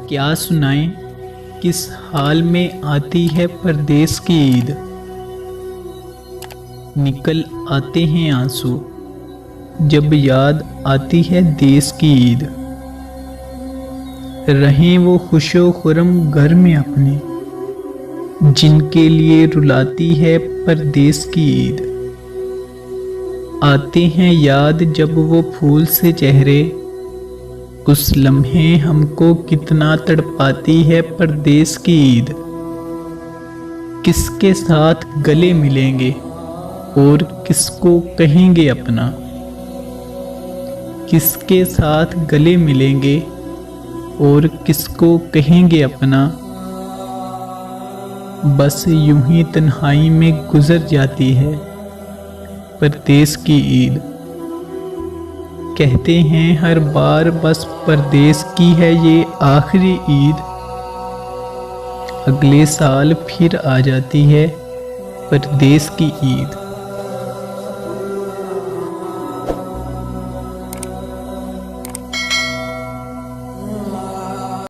क्या सुनाएं, किस हाल में आती है परदेस की ईद। निकल आते हैं आंसू जब याद आती है देश की ईद। रहें वो खुशो खुरम घर में अपने, जिनके लिए रुलाती है परदेस की ईद। आते हैं याद जब वो फूल से चेहरे, कुछ लम्हे हमको कितना तड़पाती है परदेस की ईद। किसके साथ गले मिलेंगे और किसको कहेंगे अपना, किसके साथ गले मिलेंगे और किसको कहेंगे अपना। बस यूं ही तन्हाई में गुजर जाती है परदेस की ईद। कहते हैं हर बार बस परदेस की है ये आखिरी ईद। अगले साल फिर आ जाती है परदेस की ईद।